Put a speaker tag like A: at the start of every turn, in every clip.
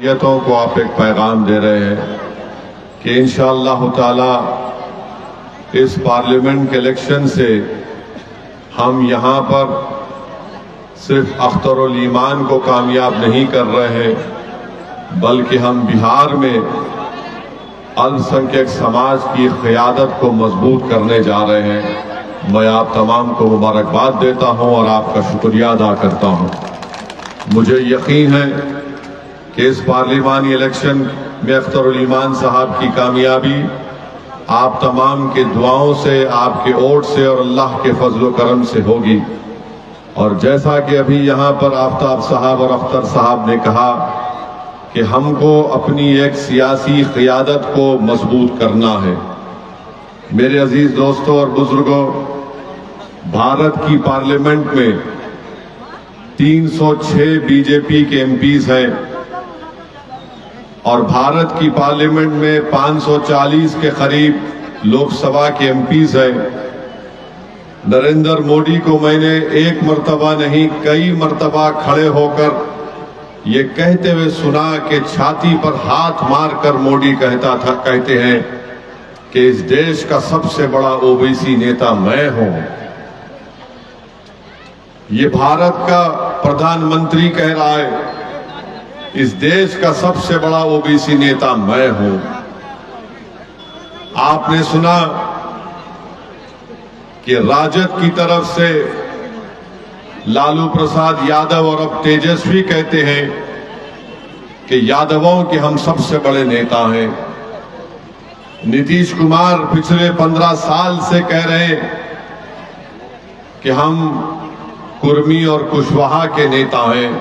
A: शख्सियतों को आप एक पैगाम दे रहे हैं कि इंशाअल्लाह ताला इस पार्लियामेंट के इलेक्शन से हम यहाँ पर सिर्फ अख्तरुल ईमान को कामयाब नहीं कर रहे हैं, बल्कि हम बिहार में अल्पसंख्यक समाज की क़यादत को मजबूत करने जा रहे हैं। मैं आप तमाम को मुबारकबाद देता हूं और आपका शुक्रिया अदा करता हूं। मुझे यकीन है कि इस पार्लिमानी इलेक्शन में अख्तरुल ईमान साहब की कामयाबी आप तमाम के दुआओं से, आपके वोट से और अल्लाह के फजल करम से होगी। और जैसा कि अभी यहाँ पर आफ्ताब साहब और अख्तर साहब ने कहा कि हमको अपनी एक सियासी क़यादत को मजबूत करना है। मेरे अजीज दोस्तों और बुजुर्गों, भारत की पार्लियामेंट में 306 बीजेपी के एमपीज हैं और भारत की पार्लियामेंट में 540 के करीब लोकसभा के एमपीज हैं। नरेंद्र मोदी को मैंने एक मर्तबा नहीं कई मर्तबा खड़े होकर ये कहते हुए सुना कि छाती पर हाथ मारकर मोदी कहते हैं कि इस देश का सबसे बड़ा ओबीसी नेता मैं हूं। ये भारत का प्रधानमंत्री कह रहा है इस देश का सबसे बड़ा ओबीसी नेता मैं हूं। आपने सुना कि राजद की तरफ से लालू प्रसाद यादव और अब तेजस्वी कहते हैं कि यादवों के हम सबसे बड़े नेता हैं। नीतीश कुमार पिछले 15 साल से कह रहे हैं कि हम कुर्मी और कुशवाहा के नेता हैं।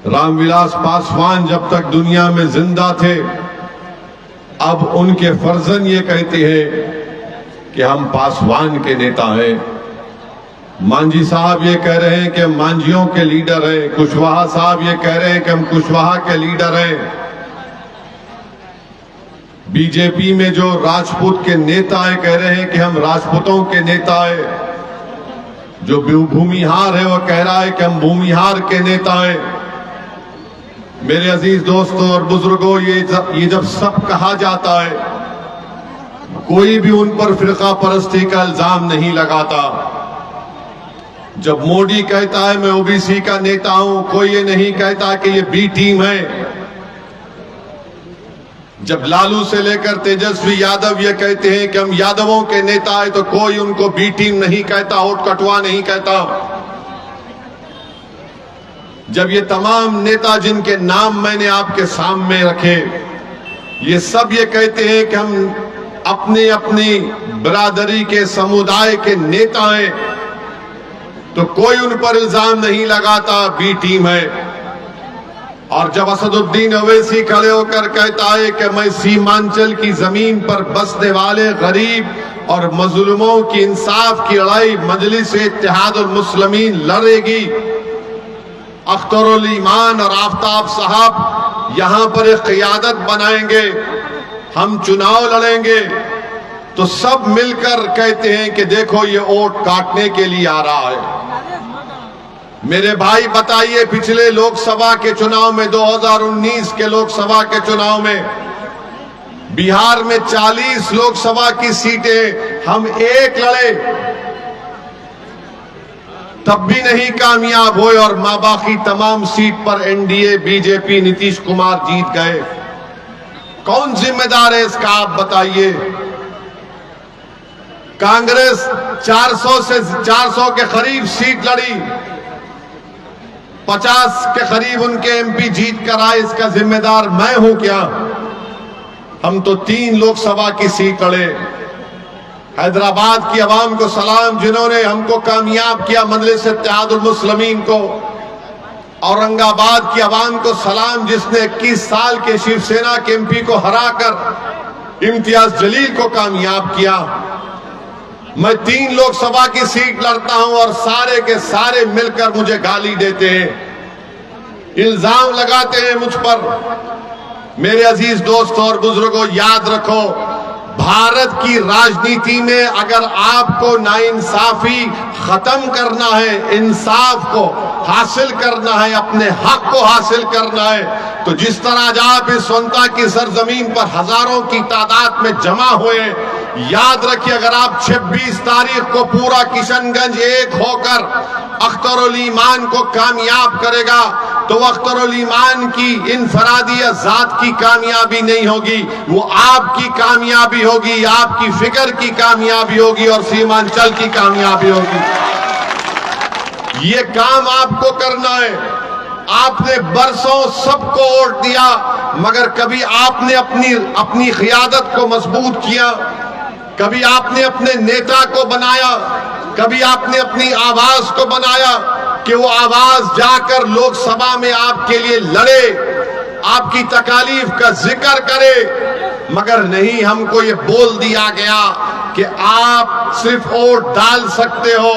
A: रामविलास पासवान जब तक दुनिया में जिंदा थे, अब उनके फर्जन ये कहते हैं कि हम पासवान के नेता हैं। मांझी साहब ये कह रहे हैं कि हम मांझियों के लीडर हैं। कुशवाहा साहब ये कह रहे हैं कि हम कुशवाहा के लीडर हैं। बीजेपी में जो राजपूत के नेता है कह रहे हैं कि हम राजपूतों के नेता हैं। जो भूमिहार है वो कह रहा है कि हम भूमिहार के नेता हैं। मेरे अजीज दोस्तों और बुजुर्गों, ये जब सब कहा जाता है, कोई भी उन पर फिरका परस्ती का इल्जाम नहीं लगाता। जब मोदी कहता है मैं ओबीसी का नेता हूं, कोई ये नहीं कहता कि ये बी टीम है। जब लालू से लेकर तेजस्वी यादव ये कहते हैं कि हम यादवों के नेता हैं, तो कोई उनको बी टीम नहीं कहता, वोट कटवा नहीं कहता। जब ये तमाम नेता जिनके नाम मैंने आपके सामने रखे, ये सब ये कहते हैं कि हम अपनी अपनी बिरादरी के समुदाय के नेता हैं, तो कोई उन पर इल्जाम नहीं लगाता बी टीम है। और जब असदुद्दीन ओवैसी खड़े होकर कहता है कि मैं सीमांचल की जमीन पर बसने वाले गरीब और मजलूमों की इंसाफ की लड़ाई मजलिस इत्तेहादुल मुस्लिमीन लड़ेगी। अख्तरुल ईमान और आफ्ताब साहब यहां पर एक क़यादत बनाएंगे, हम चुनाव लड़ेंगे, तो सब मिलकर कहते हैं कि देखो ये वोट काटने के लिए आ रहा है। मेरे भाई बताइए, पिछले लोकसभा के चुनाव में 2019 के लोकसभा के चुनाव में बिहार में 40 लोकसभा की सीटें हम एक लड़े, तब भी नहीं कामयाब हुए और बाकी तमाम सीट पर एनडीए बीजेपी नीतीश कुमार जीत गए। कौन जिम्मेदार है इसका, आप बताइए। कांग्रेस 400 के करीब सीट लड़ी, 50 के करीब उनके एमपी जीत कर आए, इसका जिम्मेदार मैं हूं क्या? हम तो 3 लोकसभा की सीट लड़े। हैदराबाद की आवाम को सलाम, जिन्होंने हमको कामयाब किया मजलिस इत्तेहादुल मुस्लिमीन को। औरंगाबाद की आवाम को सलाम, जिसने 21 साल के शिवसेना के एमपी को हराकर इम्तियाज जलील को कामयाब किया। मैं 3 लोकसभा की सीट लड़ता हूं और सारे के सारे मिलकर मुझे गाली देते हैं, इल्जाम लगाते हैं मुझ पर। मेरे अजीज दोस्तों और बुजुर्गों, याद रखो, भारत की राजनीति में अगर आपको नाइंसाफी खत्म करना है, इंसाफ को हासिल करना है, अपने हक को हासिल करना है। तो जिस तरह आज आप इस स्वतंत्रता की सरजमीन पर हजारों की तादाद में जमा हुए, याद रखिए अगर आप 26 तारीख को पूरा किशनगंज एक होकर अख्तरुल ईमान को कामयाब करेगा, तो अख्तरुल ईमान की इनफरादी ज़ात की कामयाबी नहीं होगी, वो आपकी कामयाबी होगी, आपकी फिक्र की कामयाबी होगी और सीमांचल की कामयाबी होगी। ये काम आपको करना है। आपने बरसों सबको वोट दिया, मगर कभी आपने अपनी क़ियादत को मजबूत किया, कभी आपने अपने नेता को बनाया, कभी आपने अपनी आवाज को बनाया कि वो आवाज जाकर लोकसभा में आपके लिए लड़े, आपकी तकालीफ का जिक्र करे। मगर नहीं, हमको ये बोल दिया गया कि आप सिर्फ वोट डाल सकते हो,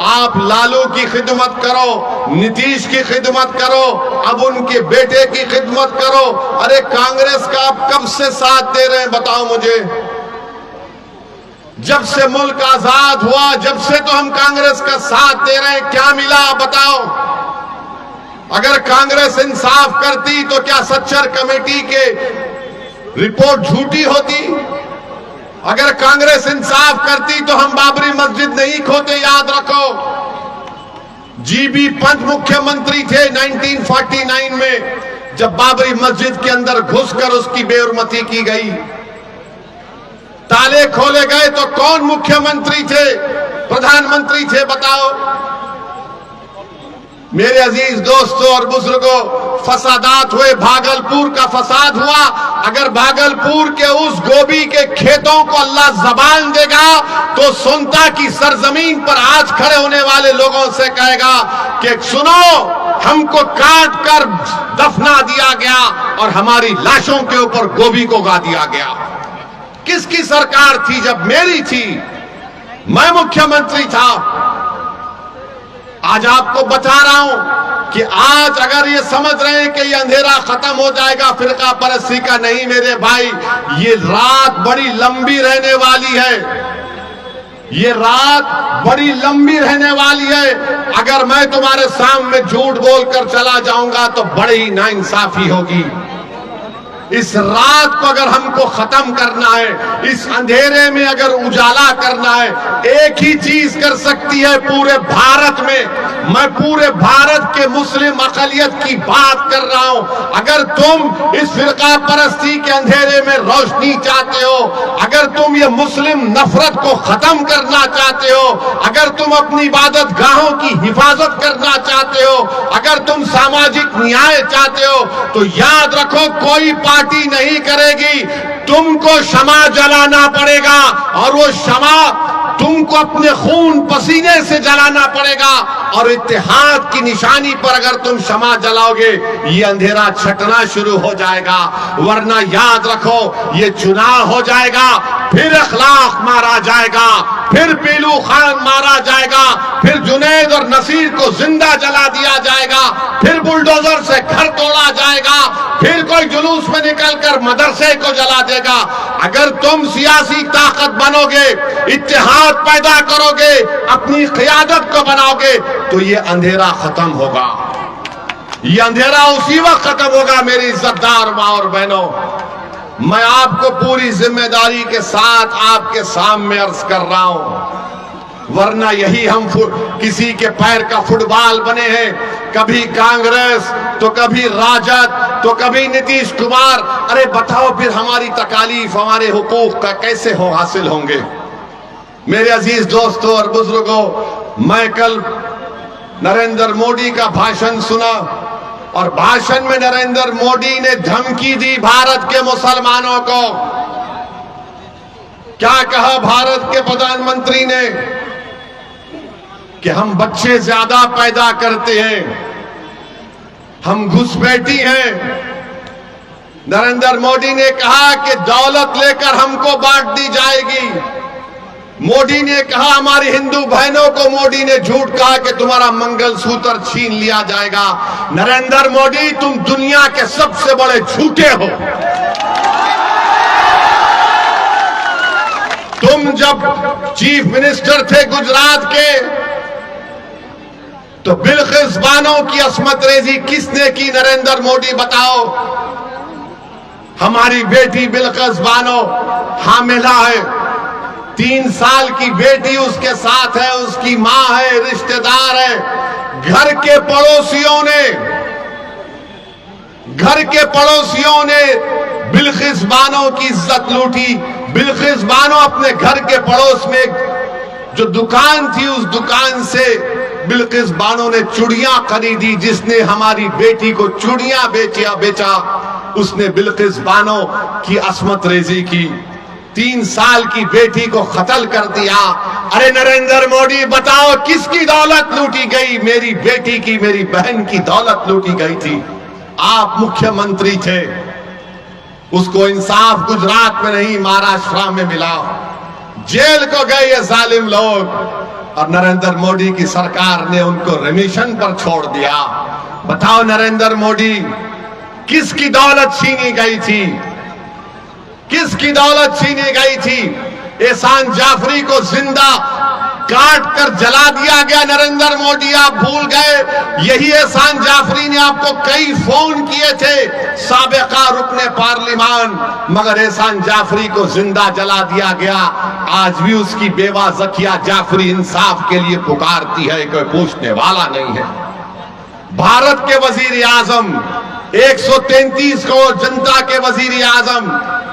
A: आप लालू की खिदमत करो, नीतीश की खिदमत करो, अब उनके बेटे की खिदमत करो। अरे कांग्रेस का आप कब से साथ दे रहे हैं बताओ मुझे? जब से मुल्क आजाद हुआ, जब से तो हम कांग्रेस का साथ दे रहे हैं, क्या मिला बताओ? अगर कांग्रेस इंसाफ करती तो क्या सच्चर कमेटी के रिपोर्ट झूठी होती? अगर कांग्रेस इंसाफ करती तो हम बाबरी मस्जिद नहीं खोते। याद रखो, जीबी पंत मुख्यमंत्री थे 1949 में, जब बाबरी मस्जिद के अंदर घुसकर उसकी बेहुरमती की गई, ताले खोले गए, तो कौन मुख्यमंत्री थे, प्रधानमंत्री थे बताओ? मेरे अजीज दोस्तों और बुजुर्गों, फसादात हुए, भागलपुर का फसाद हुआ। अगर भागलपुर के उस गोभी के खेतों को अल्लाह जबान देगा तो स्वतंत्रता की सरजमीन पर आज खड़े होने वाले लोगों से कहेगा कि सुनो, हमको काट कर दफना दिया गया और हमारी लाशों के ऊपर गोभी को उगा दिया गया। किसकी सरकार थी? जब मेरी थी, मैं मुख्यमंत्री था। आज आपको बता रहा हूं कि आज अगर ये समझ रहे हैं कि ये अंधेरा खत्म हो जाएगा फिरका परस्ती का, नहीं मेरे भाई, ये रात बड़ी लंबी रहने वाली है। ये रात बड़ी लंबी रहने वाली है। अगर मैं तुम्हारे सामने झूठ बोलकर चला जाऊंगा तो बड़ी नाइंसाफी होगी। इस रात को अगर हमको खत्म करना है, इस अंधेरे में अगर उजाला करना है, एक ही चीज कर सकती है पूरे भारत में। मैं पूरे भारत के मुस्लिम अक़लियत की बात कर रहा हूं। अगर तुम इस फिरका परस्ती के अंधेरे में रोशनी चाहते हो, अगर तुम ये मुस्लिम नफरत को खत्म करना चाहते हो, अगर तुम अपनी इबादत गाहों की हिफाजत करना चाहते हो, अगर तुम सामाजिक न्याय चाहते हो, तो याद रखो कोई पार्टी नहीं करेगी। तुमको शमा जलाना पड़ेगा और वो शमा तुमको अपने खून पसीने से जलाना पड़ेगा। और इत्तेहाद की निशानी पर अगर तुम शमा जलाओगे, ये अंधेरा छटना शुरू हो जाएगा। वरना याद रखो, ये चुनाव हो जाएगा, फिर अखलाक मारा जाएगा, फिर पीलू खान मारा जाएगा, फिर जुनैद और नसीर को जिंदा जला दिया जाएगा, फिर बुलडोजर से घर तोड़ा जाएगा, फिर कोई जुलूस में निकलकर मदरसे को जला देगा। अगर तुम सियासी ताकत बनोगे, इत्तेहाद पैदा करोगे, अपनी क़ियादत को बनाओगे, तो ये अंधेरा खत्म होगा। ये अंधेरा उसी वक्त खत्म होगा मेरी इज्जतदार माँ और बहनों। मैं आपको पूरी जिम्मेदारी के साथ आपके सामने अर्ज कर रहा हूं। वरना यही हम किसी के पैर का फुटबॉल बने हैं, कभी कांग्रेस तो कभी राजद तो कभी नीतीश कुमार। अरे बताओ फिर हमारी तकालीफ, हमारे हुकूक का कैसे हासिल होंगे? मेरे अजीज दोस्तों और बुजुर्गों, मैं कल नरेंद्र मोदी का भाषण सुना और भाषण में नरेंद्र मोदी ने धमकी दी भारत के मुसलमानों को। क्या कहा भारत के प्रधानमंत्री ने? कि हम बच्चे ज्यादा पैदा करते हैं, हम घुसपैठी हैं। नरेंद्र मोदी ने कहा कि दौलत लेकर हमको बांट दी जाएगी। मोदी ने कहा, हमारी हिंदू बहनों को मोदी ने झूठ कहा कि तुम्हारा मंगलसूत्र छीन लिया जाएगा। नरेंद्र मोदी, तुम दुनिया के सबसे बड़े झूठे हो। तुम जब चीफ मिनिस्टर थे गुजरात के, तो बिल्किस बानो की अस्मत रेजी किसने की? नरेंद्र मोदी बताओ। हमारी बेटी बिल्किस बानो हामिला है, 3 साल की बेटी उसके साथ है, उसकी मां है, रिश्तेदार है। घर के पड़ोसियों ने बिल्किस बानो की इज्जत लूटी। बिल्किस बानो अपने घर के पड़ोस में जो दुकान थी, उस दुकान से बिल्किस बानो ने चूड़ियां खरीदी। जिसने हमारी बेटी को चूड़ियां बेचा उसने बिल्किस बानो की अस्मत रेजी की। 3 साल की बेटी को कत्ल कर दिया। अरे नरेंद्र मोदी बताओ, किसकी दौलत लूटी गई? मेरी बेटी की, मेरी बहन की दौलत लूटी गई थी। आप मुख्यमंत्री थे, उसको इंसाफ गुजरात में नहीं महाराष्ट्र में मिला, जेल को गए ये जालिम लोग, और नरेंद्र मोदी की सरकार ने उनको रिमिशन पर छोड़ दिया। बताओ नरेंद्र मोदी, किसकी दौलत छीनी गई थी? किसकी दौलत छीनी गई थी? एहसान जाफरी को जिंदा काट कर जला दिया गया। नरेंद्र मोदी आप भूल गए, यही एहसान जाफरी ने आपको कई फोन किए थे, साबिका रुकने पार्लिमान, मगर एहसान जाफरी को जिंदा जला दिया गया। आज भी उसकी बेवा जकिया जाफरी इंसाफ के लिए पुकारती है, कोई पूछने वाला नहीं है। भारत के वजीर आजम, 133 करोड़ जनता के वजीर आजम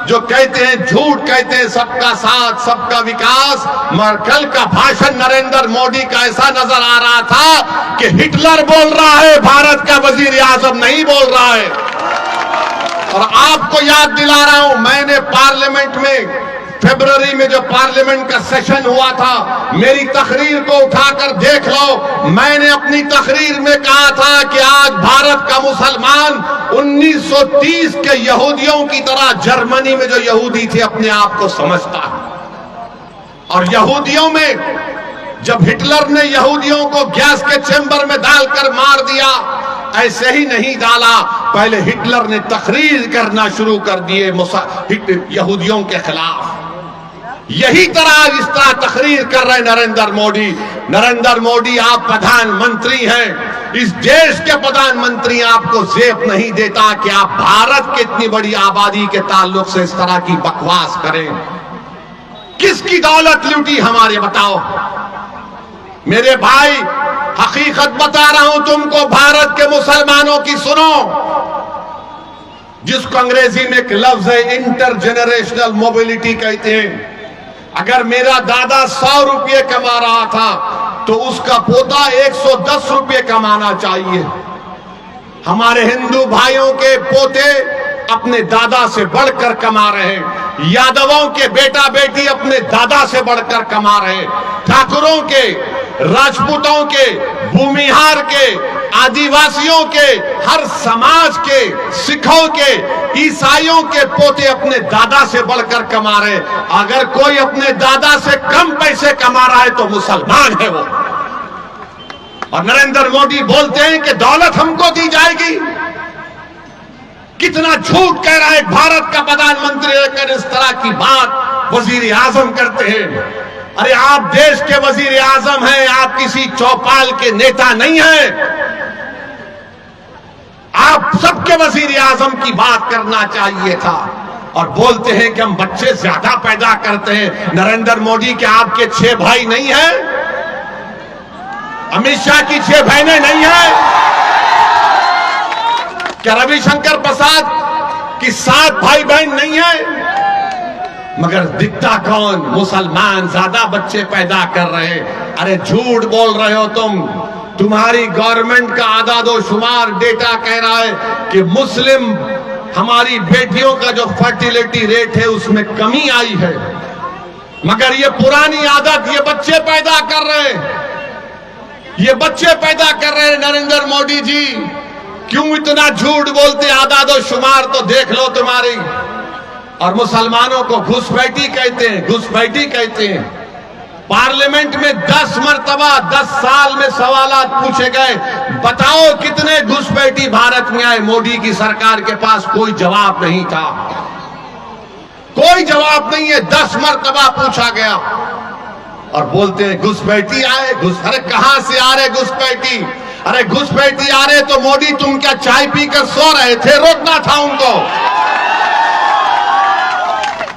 A: जो कहते हैं, झूठ कहते हैं सबका साथ सबका विकास, मगर कल का भाषण नरेंद्र मोदी का ऐसा नजर आ रहा था कि हिटलर बोल रहा है, भारत का वजीर आजम नहीं बोल रहा है। और आपको याद दिला रहा हूं, मैंने पार्लियामेंट में फरवरी में जो पार्लियामेंट का सेशन हुआ था, मेरी तकरीर को उठाकर देख लो। मैंने अपनी तकरीर में कहा था कि आज भारत का मुसलमान 1930 के यहूदियों की तरह जर्मनी में जो यहूदी थे अपने आप को समझता है। और यहूदियों में जब हिटलर ने यहूदियों को गैस के चैम्बर में डालकर मार दिया, ऐसे ही नहीं डाला, पहले हिटलर ने तकरीर करना शुरू कर दिए यहूदियों के खिलाफ। यही तरह इस तरह तकरीर कर रहे नरेंद्र मोदी। नरेंद्र मोदी आप प्रधानमंत्री हैं, इस देश के प्रधानमंत्री, आपको जेब नहीं देता कि आप भारत की इतनी बड़ी आबादी के ताल्लुक से इस तरह की बकवास करें। किसकी दौलत लूटी हमारे, बताओ मेरे भाई। हकीकत बता रहा हूं तुमको, भारत के मुसलमानों की सुनो, जिसको अंग्रेजी में एक लफ्ज है इंटरजेनरेशनल मोबिलिटी कहते हैं। अगर मेरा दादा 100 रुपये कमा रहा था तो उसका पोता 110 रुपये कमाना चाहिए। हमारे हिंदू भाइयों के पोते अपने दादा से बढ़कर कमा रहे हैं, यादवों के बेटा बेटी अपने दादा से बढ़कर कमा रहे हैं, ठाकुरों के, राजपूतों के, भूमिहार के, आदिवासियों के, हर समाज के, सिखों के, ईसाइयों के पोते अपने दादा से बढ़कर कमा रहे हैं। अगर कोई अपने दादा से कम पैसे कमा रहा है तो मुसलमान है वो। और नरेंद्र मोदी बोलते हैं कि दौलत हमको दी जाएगी। कितना झूठ कह रहा है भारत का प्रधानमंत्री लेकर इस तरह की बात वजीर आजम करते हैं। अरे आप देश के वजीर आजम हैं, आप किसी चौपाल के नेता नहीं हैं। आप सबके वजीर आजम की बात करना चाहिए था। और बोलते हैं कि हम बच्चे ज्यादा पैदा करते हैं। नरेंद्र मोदी के आपके 6 भाई नहीं हैं? अमित शाह की 6 बहनें नहीं हैं? क्या रविशंकर प्रसाद की 7 भाई बहन नहीं है? मगर दिखता कौन? मुसलमान ज्यादा बच्चे पैदा कर रहे हैं। अरे झूठ बोल रहे हो तुम। तुम्हारी गवर्नमेंट का आदादोशुमार डेटा कह रहा है कि मुस्लिम हमारी बेटियों का जो फर्टिलिटी रेट है उसमें कमी आई है, मगर ये पुरानी आदत, ये बच्चे पैदा कर रहे हैं, ये बच्चे पैदा कर रहे हैं। नरेंद्र मोदी जी क्यों इतना झूठ बोलते? आदादोशुमार तो देख लो तुम्हारी। और मुसलमानों को घुसपैठी कहते हैं, घुसपैठी कहते हैं। पार्लियामेंट में 10 मरतबा 10 साल में सवालात पूछे गए, बताओ कितने घुसपैठी भारत में आए? मोदी की सरकार के पास कोई जवाब नहीं था, कोई जवाब नहीं है। 10 मरतबा पूछा गया और बोलते हैं घुसपैठी आए। अरे कहां से आ रहे घुसपैठी? अरे घुसपैठी आ रहे तो मोदी तुम क्या चाय पीकर सो रहे थे? रोकना था उनको।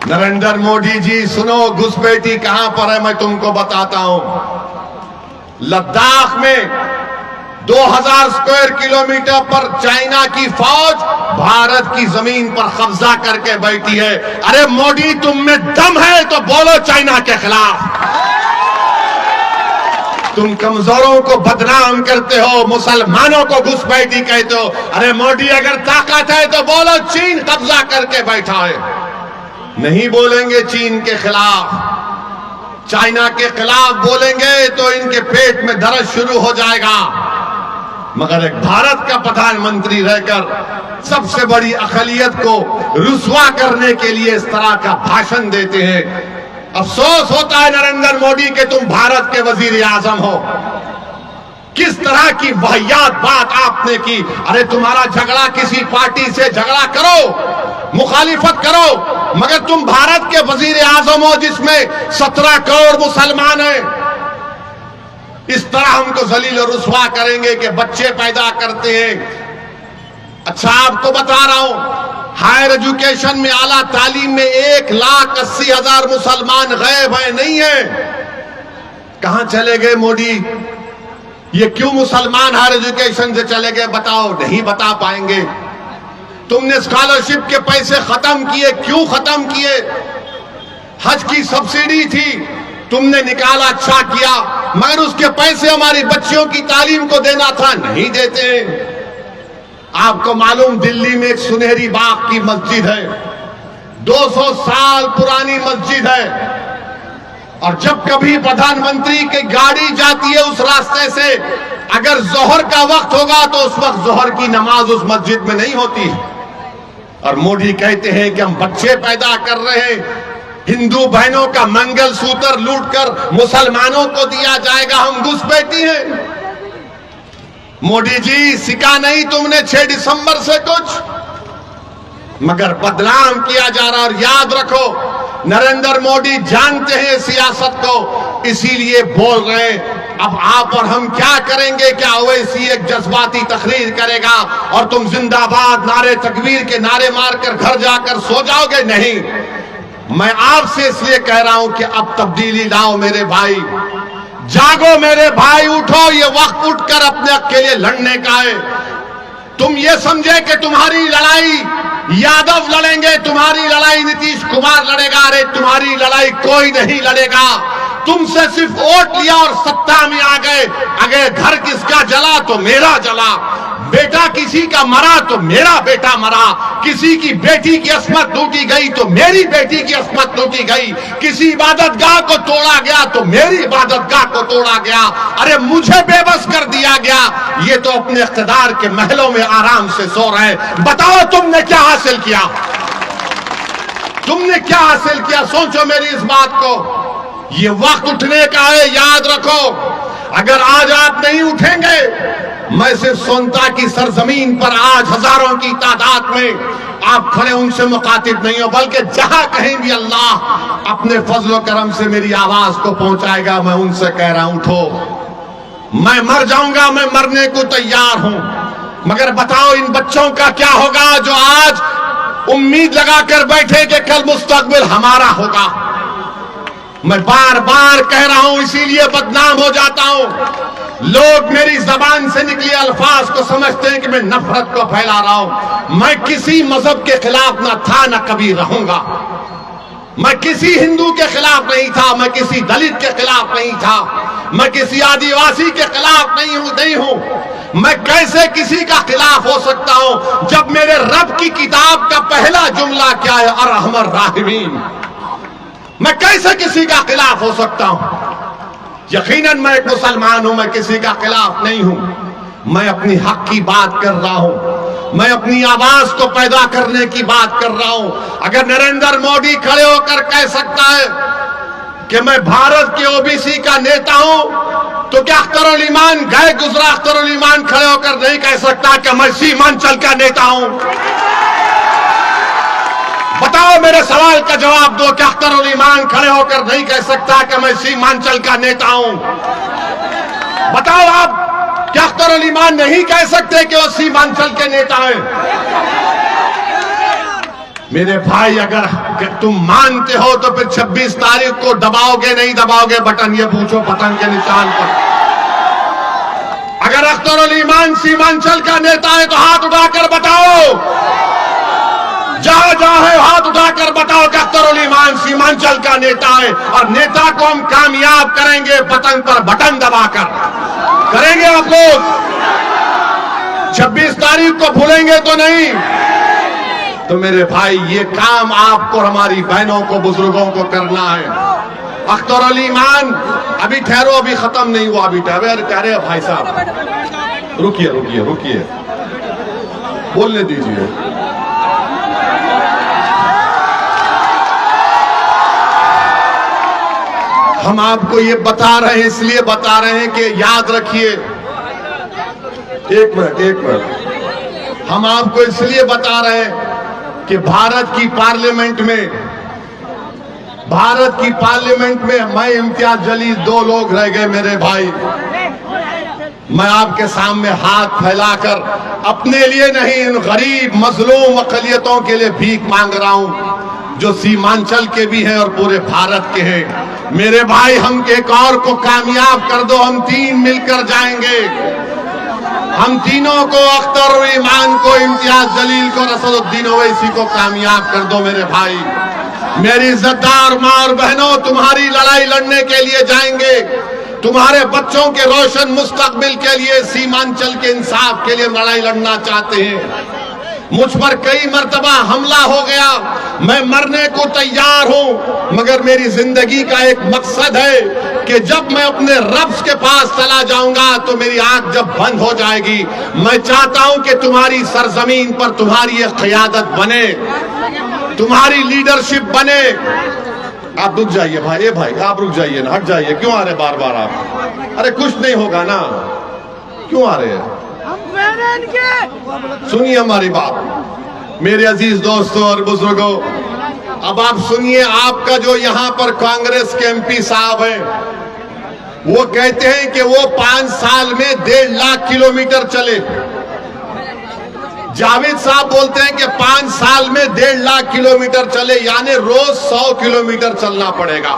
A: नरेंद्र मोदी जी सुनो, घुसपैठी कहां पर है मैं तुमको बताता हूं। लद्दाख में 2000 स्क्वायर किलोमीटर पर चाइना की फौज भारत की जमीन पर कब्जा करके बैठी है। अरे मोदी तुम में दम है तो बोलो चाइना के खिलाफ। तुम कमजोरों को बदनाम करते हो, मुसलमानों को घुसपैठी कहते हो। अरे मोदी अगर ताकत है तो बोलो चीन कब्जा करके बैठा है। नहीं बोलेंगे चीन के खिलाफ, चाइना के खिलाफ बोलेंगे तो इनके पेट में दर्द शुरू हो जाएगा। मगर एक भारत का प्रधानमंत्री रहकर सबसे बड़ी अक़लियत को रुस्वा करने के लिए इस तरह का भाषण देते हैं। अफसोस होता है नरेंद्र मोदी के तुम भारत के वजीर आजम हो। किस तरह की वाहियात बात आपने की। अरे तुम्हारा झगड़ा किसी पार्टी से झगड़ा करो, मुखालिफत करो, मगर तुम भारत के वजीर आजम हो जिसमें 17 करोड़ मुसलमान हैं। इस तरह हमको जलील और रुस्वा करेंगे कि बच्चे पैदा करते हैं। अच्छा आपको बता रहा हूं, हायर एजुकेशन में, आला तालीम में 1,80,000 मुसलमान गायब है, नहीं है। कहां चले गए मोदी? ये क्यों मुसलमान हायर एजुकेशन से चले गए बताओ? नहीं बता पाएंगे। तुमने स्कॉलरशिप के पैसे खत्म किए, क्यों खत्म किए? हज की सब्सिडी थी, तुमने निकाला, अच्छा किया, मगर उसके पैसे हमारी बच्चियों की तालीम को देना था, नहीं देते। आपको मालूम दिल्ली में एक सुनहरी बाग की मस्जिद है, 200 साल पुरानी मस्जिद है, और जब कभी प्रधानमंत्री की गाड़ी जाती है उस रास्ते से, अगर जोहर का वक्त होगा तो उस वक्त जोहर की नमाज उस मस्जिद में नहीं होती। और मोदी कहते हैं कि हम बच्चे पैदा कर रहे हैं, हिंदू बहनों का मंगलसूत्र लूटकर मुसलमानों को दिया जाएगा, हम घुसपैठी हैं। मोदी जी सिखा नहीं तुमने 6 दिसंबर से कुछ, मगर बदनाम किया जा रहा। और याद रखो नरेंद्र मोदी जानते हैं सियासत को, इसीलिए बोल रहे हैं। अब आप और हम क्या करेंगे? क्या ओवैसी एक जज्बाती तकरीर करेगा और तुम जिंदाबाद नारे तकबीर के नारे मारकर घर जाकर सो जाओगे? नहीं। मैं आपसे इसलिए कह रहा हूं कि अब तब्दीली लाओ मेरे भाई, जागो मेरे भाई, उठो। ये वक्त उठकर अपने हक के लिए लड़ने का है। तुम ये समझे कि तुम्हारी लड़ाई यादव लड़ेंगे, तुम्हारी लड़ाई नीतीश कुमार लड़ेगा। अरे तुम्हारी लड़ाई कोई नहीं लड़ेगा। तुमसे सिर्फ वोट लिया और सत्ता में आ गए। अगर घर किसका जला तो मेरा जला, बेटा किसी का मरा तो मेरा बेटा मरा, किसी की बेटी की अस्मत लूटी गई तो मेरी बेटी की अस्मत लूटी गई, किसी इबादतगाह को तोड़ा गया तो मेरी इबादतगाह को तोड़ा गया। अरे मुझे बेबस कर दिया गया। ये तो अपने इख्तिदार के महलों में आराम से सो रहे। बताओ तुमने क्या हासिल किया? तुमने क्या हासिल किया? सोचो मेरी इस बात को। ये वक्त उठने का है, याद रखो। अगर आज आप नहीं उठेंगे, मैं सिर्फ सोनता की सरजमीन पर आज हजारों की तादाद में आप खड़े उनसे मुखातिब नहीं हो, बल्कि जहां कहीं भी अल्लाह अपने फजल करम से मेरी आवाज को पहुंचाएगा, मैं उनसे कह रहा हूं उठो। मैं मर जाऊंगा, मैं मरने को तैयार हूं, मगर बताओ इन बच्चों का क्या होगा जो आज उम्मीद लगाकर बैठे कि कल मुस्तकबिल हमारा होगा। मैं बार बार कह रहा हूं, इसीलिए बदनाम हो जाता हूं। लोग मेरी जबान से निकले अल्फाज को समझते हैं कि मैं नफरत को फैला रहा हूं। मैं किसी मजहब के खिलाफ ना था, ना कभी रहूंगा। मैं किसी हिंदू के खिलाफ नहीं था, मैं किसी दलित के खिलाफ नहीं था, मैं किसी आदिवासी के खिलाफ नहीं हूं। मैं कैसे किसी का खिलाफ हो सकता हूं जब मेरे रब की किताब का पहला जुमला क्या है? अरहमर राहिमीन। मैं कैसे किसी का खिलाफ हो सकता हूं? यकीनन मैं एक मुसलमान हूं, मैं किसी का खिलाफ नहीं हूं। मैं अपनी हक की बात कर रहा हूं, मैं अपनी आवाज को पैदा करने की बात कर रहा हूं। अगर नरेंद्र मोदी खड़े होकर कह सकता है कि मैं भारत के ओबीसी का नेता हूं, तो क्या अख्तरुल ईमान गए गुजरा अख्तरुल ईमान खड़े होकर नहीं कह सकता कि मैं सीमांचल का नेता हूं? बताओ, मेरे सवाल का जवाब दो। क्या अख्तरुल ईमान खड़े होकर नहीं कह सकता कि मैं सीमांचल का नेता हूं? बताओ आप, क्या अख्तर अली मान नहीं कह सकते कि वो सीमांचल के नेता हैं? मेरे भाई, अगर तुम मानते हो तो फिर 26 तारीख को दबाओगे नहीं दबाओगे बटन, ये पूछो पतंग के निशान पर। अगर अख्तर अली मान सीमांचल का नेता है तो हाथ उठाकर बताओ, जहां जहां है हाथ उठाकर बताओ कि अख्तर अली मान सीमांचल का नेता है। और नेता को हम कामयाब करेंगे पतंग पर बटन दबाकर। करेंगे आप लोग? 26 तारीख को भूलेंगे तो नहीं? तो मेरे भाई, ये काम आपको, हमारी बहनों को, बुजुर्गों को करना है। अख्तर अली मान, अभी ठहरो, अभी खत्म नहीं हुआ, अभी ठहरे भाई साहब, रुकिए रुकिए रुकिए, बोलने दीजिए। हम आपको ये बता रहे हैं, इसलिए बता रहे हैं कि याद रखिए। एक मिनट, हम आपको इसलिए बता रहे हैं कि भारत की पार्लियामेंट में मैं, इम्तियाज जलील, 2 लोग रह गए मेरे भाई। मैं आपके सामने हाथ फैलाकर अपने लिए नहीं, इन गरीब मजलूम अक़लियतों के लिए भीख मांग रहा हूं, जो सीमांचल के भी हैं और पूरे भारत के हैं। मेरे भाई, हम एक और को कामयाब कर दो, हम 3 मिलकर जाएंगे। हम तीनों को, अख्तर ईमान को, इम्तियाज जलील को, असदुद्दीन ओवैसी को कामयाब कर दो मेरे भाई। मेरी इज्जतदार मां और बहनों, तुम्हारी लड़ाई लड़ने के लिए जाएंगे, तुम्हारे बच्चों के रोशन मुस्तकबिल के लिए, सीमांचल के इंसाफ के लिए लड़ाई लड़ना चाहते हैं। मुझ पर कई मर्तबा हमला हो गया, मैं मरने को तैयार हूं, मगर मेरी जिंदगी का एक मकसद है कि जब मैं अपने रब के पास चला जाऊंगा तो मेरी आंख जब बंद हो जाएगी, मैं चाहता हूं कि तुम्हारी सरजमीन पर तुम्हारी एक क़यादत बने, तुम्हारी लीडरशिप बने। आप रुक जाइए भाई, भाई आप रुक जाइए ना, हट जाइए, क्यों आ रहे बार बार आप? अरे कुछ नहीं होगा ना, क्यों आ रहे हैं? सुनिए हमारी बात, मेरे अजीज दोस्तों और बुजुर्गों, अब आप सुनिए। आपका जो यहां पर कांग्रेस के एमपी साहब हैं, वो कहते हैं कि वो 5 साल में 1.5 लाख किलोमीटर चले। जावेद साहब बोलते हैं कि 5 साल में 1.5 लाख किलोमीटर चले, यानी रोज 100 किलोमीटर चलना पड़ेगा।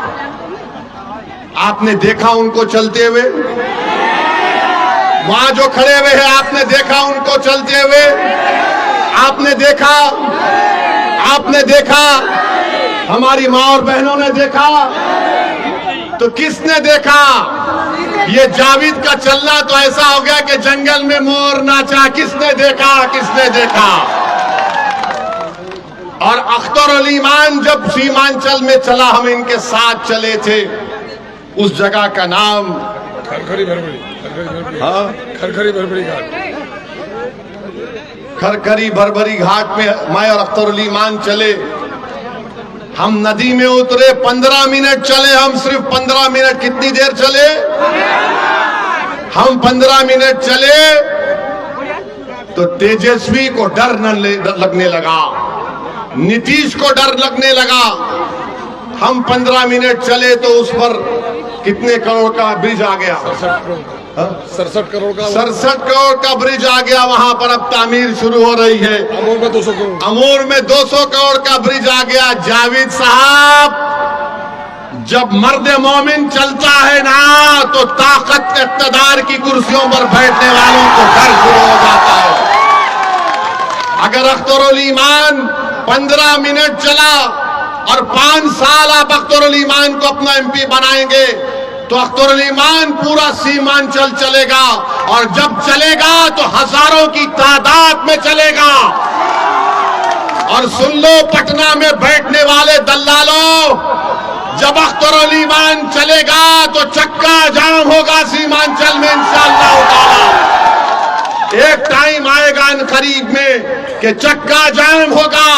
A: आपने देखा उनको चलते हुए? वहां जो खड़े हुए हैं, आपने देखा उनको चलते हुए? आपने देखा, हमारी मां और बहनों ने देखा? तो किसने देखा? ये जावेद का चलना तो ऐसा हो गया कि जंगल में मोर नाचा। किसने देखा? और अख्तर अली मान जब सीमांचल में चला, हम इनके साथ चले थे, उस जगह का नाम खरखरी भरभरी घाट में मैं और अख्तर अली मान चले। हम नदी में उतरे, 15 मिनट चले, हम सिर्फ 15 मिनट। कितनी देर चले? हम 15 मिनट चले तो तेजस्वी को डर लगने लगा, नीतीश को डर लगने लगा। हम 15 मिनट चले तो उस पर कितने करोड़ का ब्रिज आ गया? 67 करोड़ का ब्रिज आ गया। वहां पर अब तामीर शुरू हो रही है। अमूर में 200 करोड़ का ब्रिज आ गया। जावेद साहब, जब मर्द मोमिन चलता है ना, तो ताकत इक़्तिदार की कुर्सियों पर बैठने वालों को डर शुरू हो जाता है। अगर अख्तर अली मान 15 मिनट चला और 5 साल आप अख्तर अली मान को अपना एमपी बनाएंगे, तो अख्तर अली मान पूरा सीमांचल चलेगा। और जब चलेगा तो हजारों की तादाद में चलेगा। और सुन लो, पटना में बैठने वाले दल्लालों, जब अख्तर अली मान चलेगा तो चक्का जाम होगा सीमांचल में इंशाअल्लाह ताला। एक टाइम आएगा इन करीब में कि चक्का जाम होगा,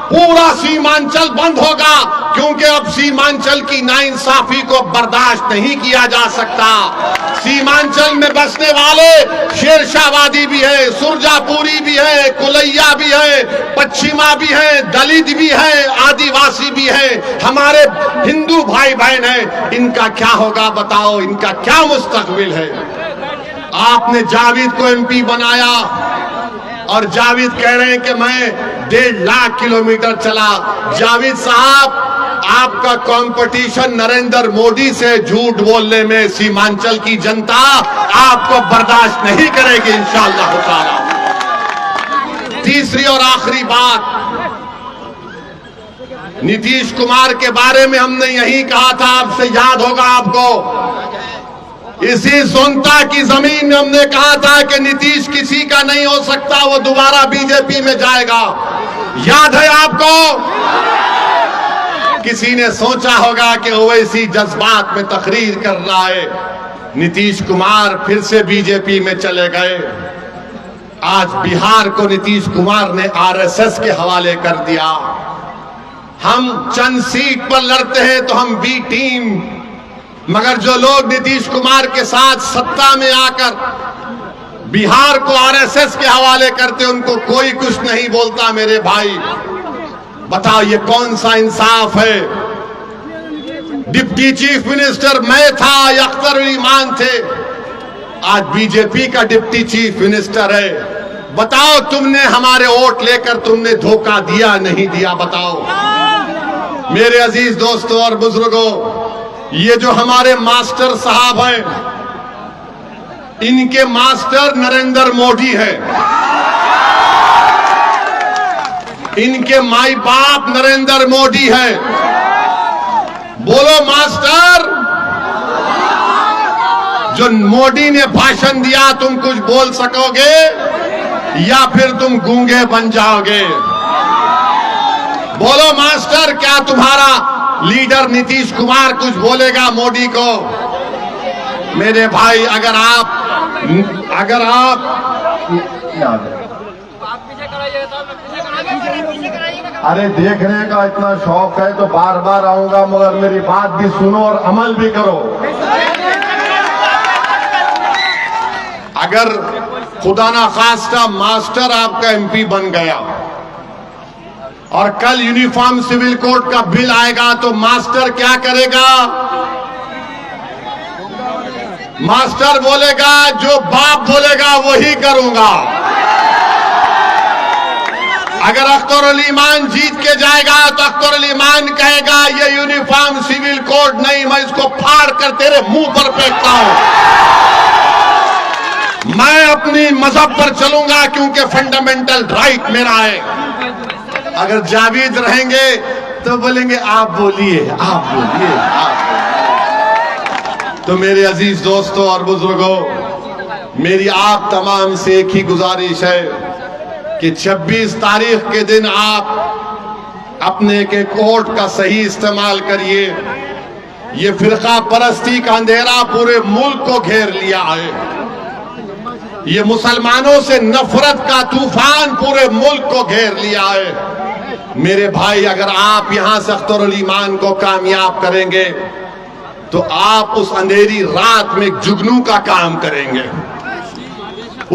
A: पूरा सीमांचल बंद होगा, क्योंकि अब सीमांचल की नाइंसाफी को बर्दाश्त नहीं किया जा सकता। सीमांचल में बसने वाले शेरशाहवादी भी है, सुरजापुरी भी है, कुलैया भी है, पश्चिमा भी है, दलित भी है, आदिवासी भी है, हमारे हिंदू भाई बहन है। इनका क्या होगा बताओ? इनका क्या मुस्तकबिल है? आपने जावेद को एमपी बनाया और जावेद कह रहे हैं कि मैं 1.5 लाख किलोमीटर चला। जावेद साहब, आपका कंपटीशन नरेंद्र मोदी से झूठ बोलने में सीमांचल की जनता आपको बर्दाश्त नहीं करेगी इंशाअल्लाह ताला। तीसरी और आखिरी बात, नीतीश कुमार के बारे में हमने यही कहा था, आपसे याद होगा आपको, इसी सोनता की जमीन में हमने कहा था कि नीतीश किसी का नहीं हो सकता, वो दोबारा बीजेपी में जाएगा। याद है आपको? किसी ने सोचा होगा कि ओवैसी जज्बात में तकरीर कर रहा है, नीतीश कुमार फिर से बीजेपी में चले गए। आज बिहार को नीतीश कुमार ने आरएसएस के हवाले कर दिया। हम चंद सीट पर लड़ते हैं तो हम बी टीम, मगर जो लोग नीतीश कुमार के साथ सत्ता में आकर बिहार को आरएसएस के हवाले करते, उनको कोई कुछ नहीं बोलता। मेरे भाई बताओ, ये कौन सा इंसाफ है? डिप्टी चीफ मिनिस्टर मैं था या अख्तर उल ईमान थे, आज बीजेपी का डिप्टी चीफ मिनिस्टर है। बताओ, तुमने हमारे वोट लेकर तुमने धोखा दिया नहीं दिया? बताओ मेरे अजीज दोस्तों और बुजुर्गों, ये जो हमारे मास्टर साहब हैं, इनके मास्टर नरेंद्र मोदी है, इनके माई बाप नरेंद्र मोदी है। बोलो मास्टर, जो मोदी ने भाषण दिया तुम कुछ बोल सकोगे या फिर तुम गूंगे बन जाओगे? बोलो मास्टर, क्या तुम्हारा लीडर नीतीश कुमार कुछ बोलेगा मोदी को? मेरे भाई, अगर आप
B: अरे देखने का इतना शौक है तो बार बार आऊंगा, मगर मेरी बात भी सुनो और अमल भी करो।
A: अगर खुदा ना खास्ता मास्टर आपका एमपी बन गया और कल यूनिफॉर्म सिविल कोड का बिल आएगा तो मास्टर क्या करेगा? मास्टर बोलेगा जो बाप बोलेगा वही करूंगा। अगर अख्तर उल ईमान जीत के जाएगा तो अख्तर उल ईमान कहेगा ये यूनिफॉर्म सिविल कोड नहीं, मैं इसको फाड़ कर तेरे मुंह पर फेंकता हूं। मैं अपनी मजहब पर चलूंगा क्योंकि फंडामेंटल राइट मेरा है। अगर जावेद रहेंगे तो बोलेंगे आप बोलिए, आप बोलिए, आप बोलिए। तो मेरे अजीज दोस्तों और बुजुर्गों, मेरी आप तमाम से एक ही गुजारिश है कि 26 तारीख के दिन आप अपने के वोट का सही इस्तेमाल करिए। ये फिरका परस्ती का अंधेरा पूरे मुल्क को घेर लिया है। ये मुसलमानों से नफरत का तूफान पूरे मुल्क को घेर लिया है। मेरे भाई, अगर आप यहां से अख्तर उल ईमान को कामयाब करेंगे तो आप उस अंधेरी रात में एक जुगनू का काम करेंगे।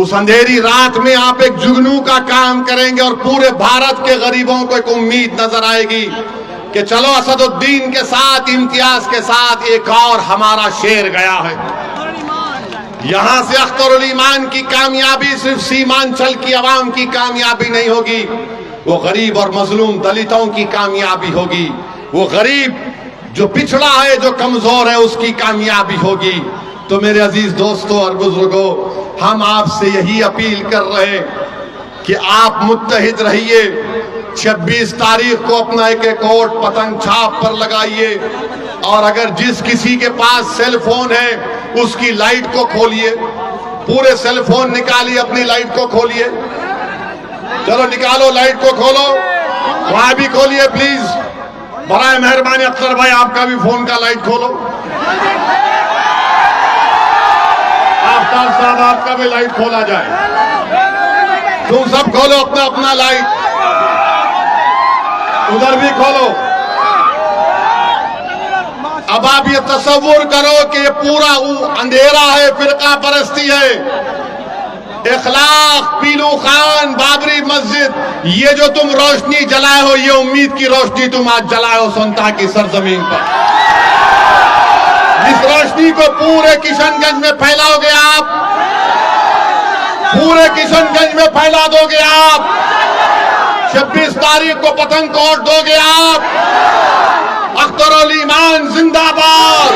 A: उस अंधेरी रात में आप एक जुगनू का काम करेंगे और पूरे भारत के गरीबों को एक उम्मीद नजर आएगी कि चलो असदुद्दीन के साथ, इम्तियाज के साथ एक और हमारा शेर गया है। यहां से अख्तर उल ईमान की कामयाबी सिर्फ सीमांचल की आवाम की कामयाबी नहीं होगी, वो गरीब और मजलूम दलितों की कामयाबी होगी। वो गरीब जो पिछड़ा है, जो कमजोर है, उसकी कामयाबी होगी। तो मेरे अजीज दोस्तों और बुजुर्गों, हम आपसे यही अपील कर रहे हैं कि आप मुत्तहिद रहिए। 26 तारीख को अपना एक वोट पतंग छाप पर लगाइए और अगर जिस किसी के पास सेल फोन है उसकी लाइट को खोलिए। पूरे सेल फोन निकालिए, अपनी लाइट को खोलिए। चलो निकालो, लाइट को खोलो, वहां भी खोलिए प्लीज। बराए मेहरबानी अख्तर भाई, आपका भी फोन का लाइट खोलो। आफ्ताब साहब, आपका भी लाइट खोला जाए। तुम सब खोलो अपना अपना लाइट, उधर भी खोलो। अब आप ये तस्वुर करो कि ये पूरा अंधेरा है, फिरका परस्ती है, इखलाक, पीलू खान, बाबरी मस्जिद, ये जो तुम रोशनी जलाए हो, ये उम्मीद की रोशनी तुम आज जलाए हो सोनता की सरजमीन पर। इस रोशनी को पूरे किशनगंज में फैलाओगे आप, पूरे किशनगंज में फैला दोगे आप। 26 तारीख को पतंगकोट दोगे आप। अख्तरुल ईमान जिंदाबाद।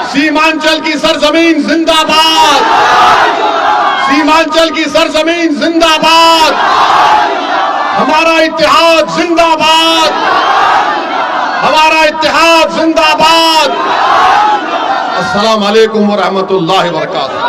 A: सीमांचल की सरजमीन जिंदाबाद। सीमांचल की सरजमीन जिंदाबाद। हमारा इत्तेहाद जिंदाबाद। हमारा इत्तेहाद जिंदाबाद। अस्सलाम वालेकुम व रहमतुल्लाहि व बरकातहू।